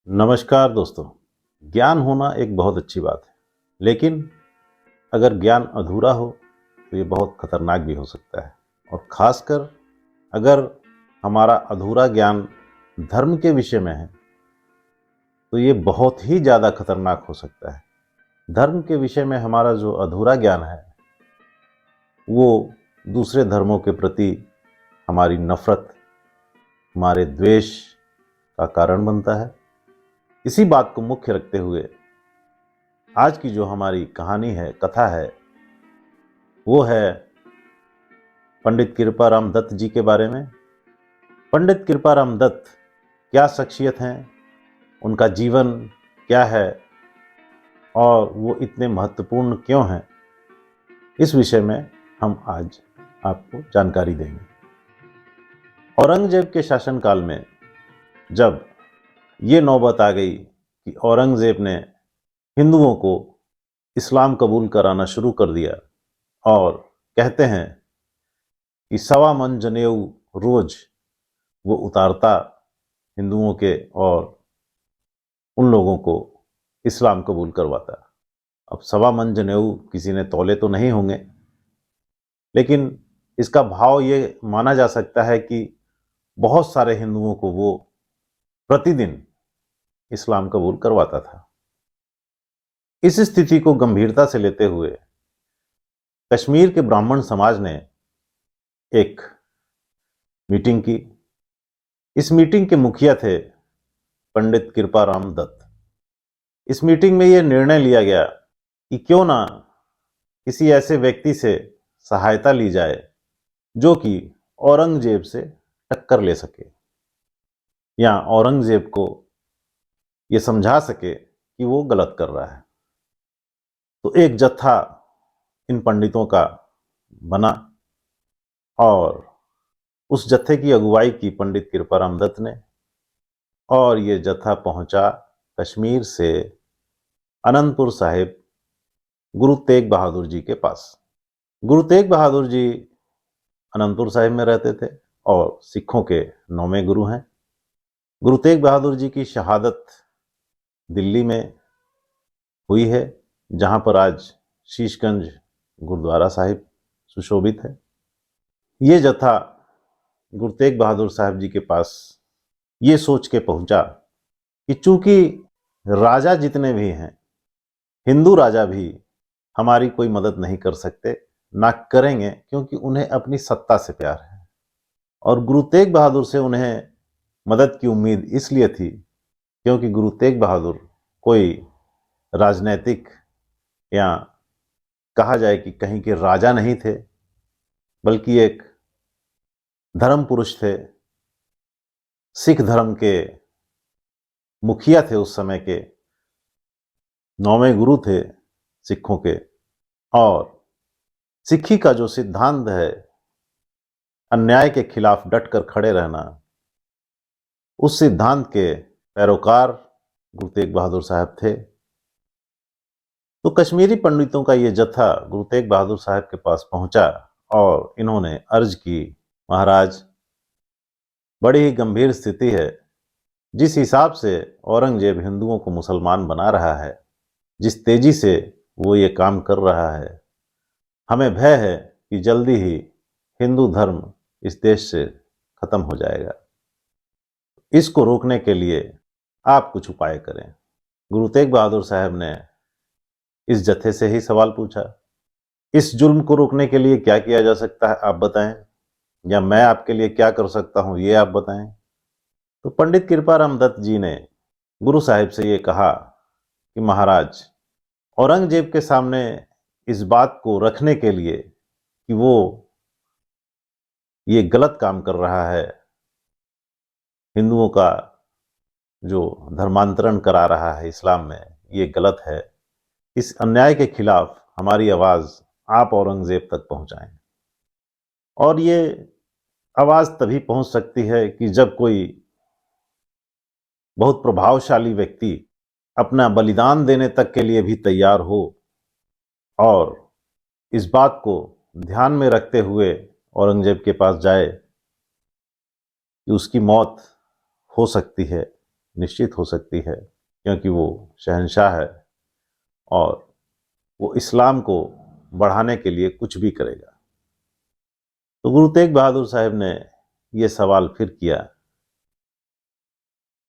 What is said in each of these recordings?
नमस्कार दोस्तों। ज्ञान होना एक बहुत अच्छी बात है, लेकिन अगर ज्ञान अधूरा हो तो ये बहुत खतरनाक भी हो सकता है। और खासकर अगर हमारा अधूरा ज्ञान धर्म के विषय में है तो ये बहुत ही ज़्यादा खतरनाक हो सकता है। धर्म के विषय में हमारा जो अधूरा ज्ञान है वो दूसरे धर्मों के प्रति हमारी नफरत, हमारे द्वेष का कारण बनता है। इसी बात को मुख्य रखते हुए आज की जो हमारी कहानी है, कथा है, वो है पंडित कृपाराम दत्त जी के बारे में। पंडित कृपाराम दत्त क्या शख्सियत हैं, उनका जीवन क्या है और वो इतने महत्वपूर्ण क्यों हैं, इस विषय में हम आज आपको जानकारी देंगे। औरंगजेब के शासनकाल में जब ये नौबत आ गई कि औरंगजेब ने हिंदुओं को इस्लाम कबूल कराना शुरू कर दिया और कहते हैं कि 1.25 मन जनेऊ रोज वो उतारता हिंदुओं के और उन लोगों को इस्लाम कबूल करवाता। अब 1.25 मन जनेऊ किसी ने तौले तो नहीं होंगे, लेकिन इसका भाव ये माना जा सकता है कि बहुत सारे हिंदुओं को वो प्रतिदिन इस्लाम कबूल करवाता था। इस स्थिति को गंभीरता से लेते हुए कश्मीर के ब्राह्मण समाज ने एक मीटिंग की। इस मीटिंग के मुखिया थे पंडित कृपाराम दत्त। इस मीटिंग में यह निर्णय लिया गया कि क्यों ना किसी ऐसे व्यक्ति से सहायता ली जाए जो कि औरंगजेब से टक्कर ले सके या औरंगजेब को यह समझा सके कि वो गलत कर रहा है। तो एक जत्था इन पंडितों का बना और उस जत्थे की अगुवाई की पंडित कृपाराम दत्त ने, और ये जत्था पहुंचा कश्मीर से अनंतपुर साहिब गुरु तेग बहादुर जी के पास। गुरु तेग बहादुर जी अनंतपुर साहिब में रहते थे और सिखों के 9वें गुरु हैं। गुरु तेग बहादुर जी की शहादत दिल्ली में हुई है, जहां पर आज शीशगंज गुरुद्वारा साहिब सुशोभित है। ये जत्था गुरु तेग बहादुर साहब जी के पास ये सोच के पहुंचा कि चूंकि राजा जितने भी हैं, हिंदू राजा भी हमारी कोई मदद नहीं कर सकते, ना करेंगे, क्योंकि उन्हें अपनी सत्ता से प्यार है। और गुरु तेग बहादुर से उन्हें मदद की उम्मीद इसलिए थी क्योंकि गुरु तेग बहादुर कोई राजनैतिक या कहा जाए कि कहीं के राजा नहीं थे, बल्कि एक धर्म पुरुष थे। सिख धर्म के मुखिया थे, उस समय के 9वें गुरु थे सिखों के। और सिक्खी का जो सिद्धांत है, अन्याय के खिलाफ डटकर खड़े रहना, उस सिद्धांत के पैरोकार गुरु तेग बहादुर साहब थे। तो कश्मीरी पंडितों का ये जत्था गुरु तेग बहादुर साहब के पास पहुंचा और इन्होंने अर्ज की, महाराज, बड़ी ही गंभीर स्थिति है। जिस हिसाब से औरंगजेब हिंदुओं को मुसलमान बना रहा है, जिस तेजी से वो ये काम कर रहा है, हमें भय है कि जल्दी ही हिंदू धर्म इस देश से खत्म हो जाएगा। इसको रोकने के लिए आप कुछ उपाय करें। गुरु तेग बहादुर साहब ने इस जत्थे से ही सवाल पूछा, इस जुल्म को रोकने के लिए क्या किया जा सकता है, आप बताएं, या मैं आपके लिए क्या कर सकता हूं, ये आप बताएं। तो पंडित कृपाराम दत्त जी ने गुरु साहिब से ये कहा कि महाराज, औरंगजेब के सामने इस बात को रखने के लिए कि वो ये गलत काम कर रहा है, हिंदुओं का जो धर्मांतरण करा रहा है इस्लाम में, ये गलत है। इस अन्याय के खिलाफ हमारी आवाज आप औरंगजेब तक पहुंचाएं। और ये आवाज तभी पहुंच सकती है कि जब कोई बहुत प्रभावशाली व्यक्ति अपना बलिदान देने तक के लिए भी तैयार हो, और इस बात को ध्यान में रखते हुए औरंगजेब के पास जाए कि उसकी मौत हो सकती है निश्चित हो सकती है, क्योंकि वो शहंशाह है और वो इस्लाम को बढ़ाने के लिए कुछ भी करेगा। तो गुरु तेग बहादुर साहब ने ये सवाल फिर किया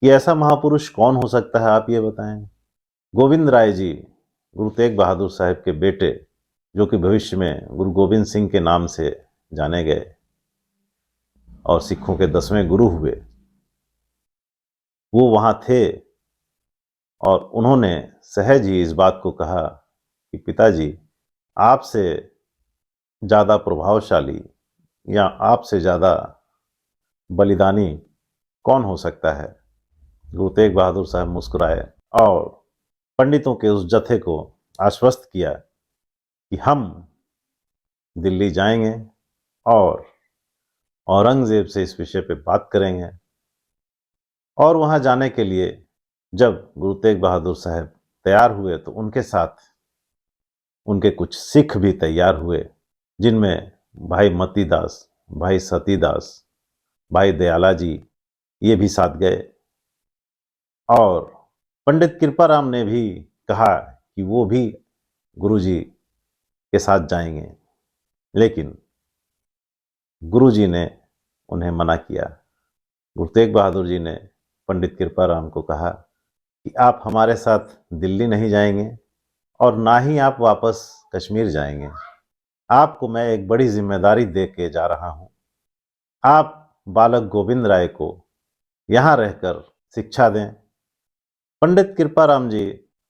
कि ऐसा महापुरुष कौन हो सकता है, आप ये बताएं। गोविंद राय जी, गुरु तेग बहादुर साहब के बेटे, जो कि भविष्य में गुरु गोविंद सिंह के नाम से जाने गए और सिखों के 10वें गुरु हुए, वो वहां थे और उन्होंने सहज ही इस बात को कहा कि पिताजी, आपसे ज़्यादा प्रभावशाली या आपसे ज़्यादा बलिदानी कौन हो सकता है। गुरु तेग बहादुर साहब मुस्कुराए और पंडितों के उस जत्थे को आश्वस्त किया कि हम दिल्ली जाएंगे और औरंगजेब से इस विषय पे बात करेंगे। और वहां जाने के लिए जब गुरु तेग बहादुर साहब तैयार हुए तो उनके साथ उनके कुछ सिख भी तैयार हुए, जिनमें भाई मतीदास, भाई सतीदास, भाई दयाला जी, ये भी साथ गए। और पंडित कृपाराम ने भी कहा कि वो भी गुरुजी के साथ जाएंगे, लेकिन गुरुजी ने उन्हें मना किया। गुरु तेग बहादुर जी ने पंडित कृपाराम को कहा कि आप हमारे साथ दिल्ली नहीं जाएंगे और ना ही आप वापस कश्मीर जाएंगे। आपको मैं एक बड़ी जिम्मेदारी दे के जा रहा हूं। आप बालक गोविंद राय को यहां रहकर शिक्षा दें। पंडित कृपाराम जी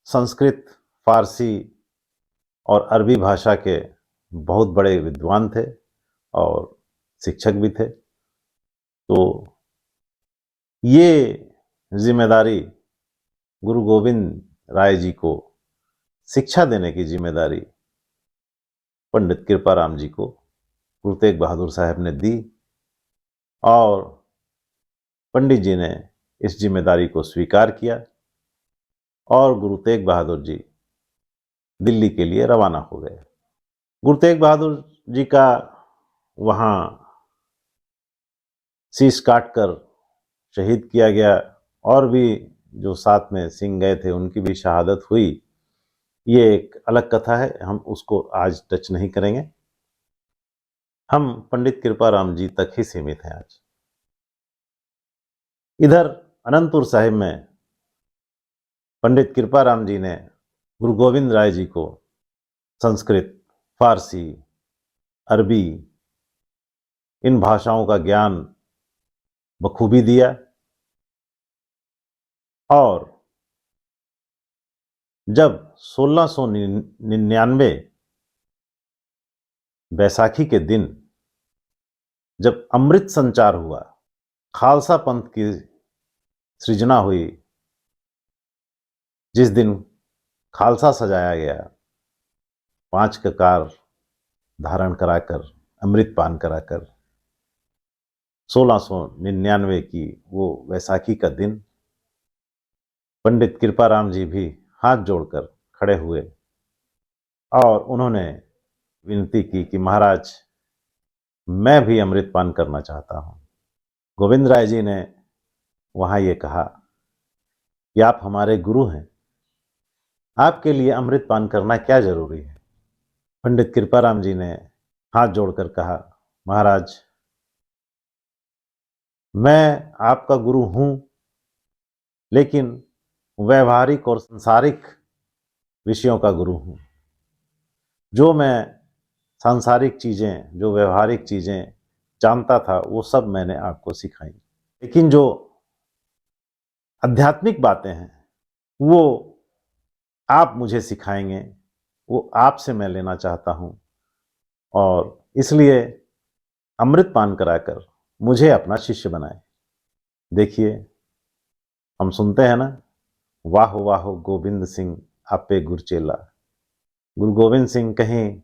संस्कृत, फारसी और अरबी भाषा के बहुत बड़े विद्वान थे और शिक्षक भी थे। तो ये जिम्मेदारी, गुरु गोविंद राय जी को शिक्षा देने की जिम्मेदारी पंडित कृपाराम जी को गुरु तेग बहादुर साहब ने दी और पंडित जी ने इस जिम्मेदारी को स्वीकार किया और गुरु तेग बहादुर जी दिल्ली के लिए रवाना हो गए। गुरु तेग बहादुर जी का वहाँ शीश काटकर शहीद किया गया और भी जो साथ में सिंह गए थे उनकी भी शहादत हुई। ये एक अलग कथा है, हम उसको आज टच नहीं करेंगे। हम पंडित कृपाराम जी तक ही सीमित हैं आज। इधर अनंतपुर साहिब में पंडित कृपाराम जी ने गुरु गोविंद राय जी को संस्कृत, फारसी, अरबी, इन भाषाओं का ज्ञान बखूबी दिया और जब 1699 बैसाखी के दिन जब अमृत संचार हुआ, खालसा पंथ की सृजना हुई, जिस दिन खालसा सजाया गया, 5 ककार धारण कराकर, अमृत पान कराकर, 1699 की वो वैसाखी का दिन, पंडित कृपाराम जी भी हाथ जोड़कर खड़े हुए और उन्होंने विनती की कि महाराज, मैं भी अमृत पान करना चाहता हूं। गोविंद राय जी ने वहां ये कहा कि आप हमारे गुरु हैं, आपके लिए अमृत पान करना क्या जरूरी है। पंडित कृपाराम जी ने हाथ जोड़कर कहा, महाराज, मैं आपका गुरु हूं, लेकिन व्यवहारिक और सांसारिक विषयों का गुरु हूं। जो मैं सांसारिक चीजें, जो व्यवहारिक चीजें जानता था, वो सब मैंने आपको सिखाई, लेकिन जो आध्यात्मिक बातें हैं वो आप मुझे सिखाएंगे, वो आपसे मैं लेना चाहता हूं और इसलिए अमृत पान कराकर मुझे अपना शिष्य बनाए। देखिए, हम सुनते हैं ना, वाह वाह गोविंद सिंह आपे गुरचेला। गुरु गोविंद सिंह कहीं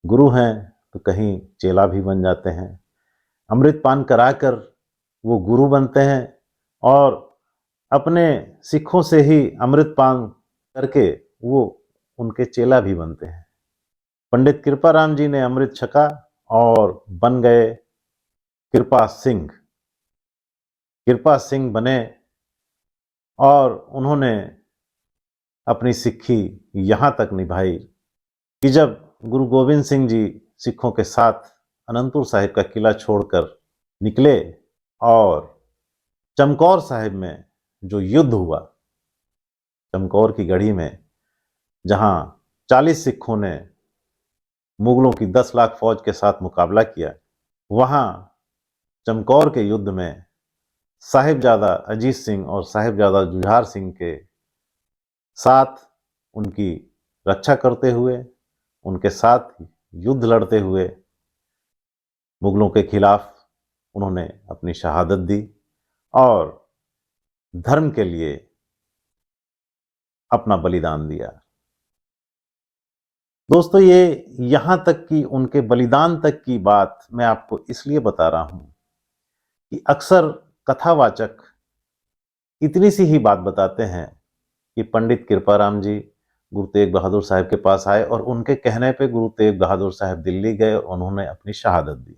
गुरु हैं तो कहीं चेला भी बन जाते हैं। अमृत पान कराकर वो गुरु बनते हैं और अपने सिखों से ही अमृत पान करके वो उनके चेला भी बनते हैं। पंडित कृपाराम जी ने अमृत छका और बन गए कृपा सिंह। कृपा सिंह बने और उन्होंने अपनी सिक्खी यहाँ तक निभाई कि जब गुरु गोविंद सिंह जी सिखों के साथ अनंतपुर साहिब का किला छोड़कर निकले और चमकौर साहिब में जो युद्ध हुआ, चमकौर की गढ़ी में जहां 40 सिखों ने मुगलों की 10 लाख फौज के साथ मुकाबला किया, वहां चमकौर के युद्ध में साहिबजादा अजीत सिंह और साहिबजादा जुझार सिंह के साथ उनकी रक्षा करते हुए, उनके साथ युद्ध लड़ते हुए मुगलों के खिलाफ उन्होंने अपनी शहादत दी और धर्म के लिए अपना बलिदान दिया। दोस्तों, ये यहां तक कि उनके बलिदान तक की बात मैं आपको इसलिए बता रहा हूं कि अक्सर कथावाचक इतनी सी ही बात बताते हैं कि पंडित कृपाराम जी गुरु तेग बहादुर साहब के पास आए और उनके कहने पे गुरु तेग बहादुर साहब दिल्ली गए और उन्होंने अपनी शहादत दी।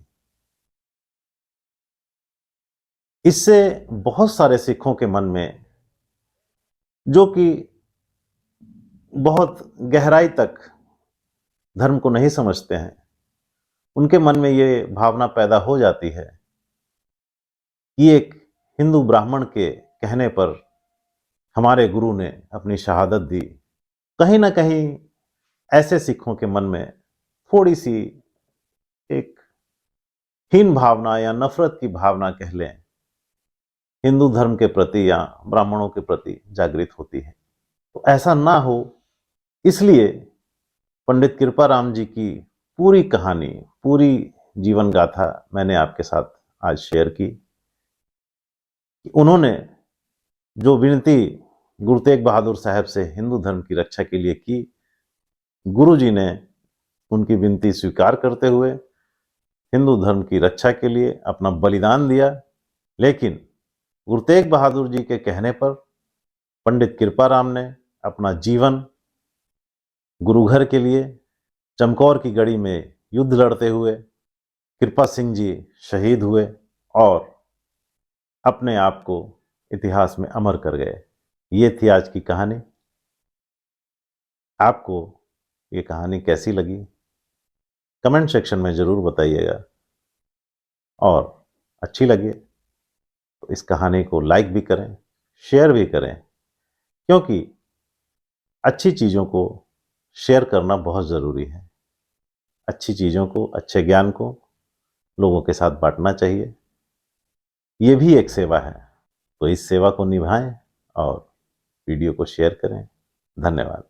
इससे बहुत सारे सिखों के मन में, जो कि बहुत गहराई तक धर्म को नहीं समझते हैं, उनके मन में ये भावना पैदा हो जाती है कि एक हिंदू ब्राह्मण के कहने पर हमारे गुरु ने अपनी शहादत दी। कहीं ना कहीं ऐसे सिखों के मन में थोड़ी सी एक हीन भावना या नफरत की भावना कह लें, हिंदू धर्म के प्रति या ब्राह्मणों के प्रति जागृत होती है। तो ऐसा ना हो, इसलिए पंडित कृपाराम जी की पूरी कहानी, पूरी जीवन गाथा मैंने आपके साथ आज शेयर की। उन्होंने जो विनती गुरु तेग बहादुर साहब से हिंदू धर्म की रक्षा के लिए की, गुरु जी ने उनकी विनती स्वीकार करते हुए हिंदू धर्म की रक्षा के लिए अपना बलिदान दिया। लेकिन गुरु तेग बहादुर जी के कहने पर पंडित कृपाराम ने अपना जीवन गुरुघर के लिए चमकौर की गढ़ी में युद्ध लड़ते हुए कृपा सिंह जी शहीद हुए और अपने आप को इतिहास में अमर कर गए। ये थी आज की कहानी। आपको ये कहानी कैसी लगी कमेंट सेक्शन में ज़रूर बताइएगा, और अच्छी लगे तो इस कहानी को लाइक भी करें, शेयर भी करें, क्योंकि अच्छी चीज़ों को शेयर करना बहुत ज़रूरी है। अच्छी चीज़ों को, अच्छे ज्ञान को लोगों के साथ बांटना चाहिए। ये भी एक सेवा है, तो इस सेवा को निभाएं और वीडियो को शेयर करें। धन्यवाद।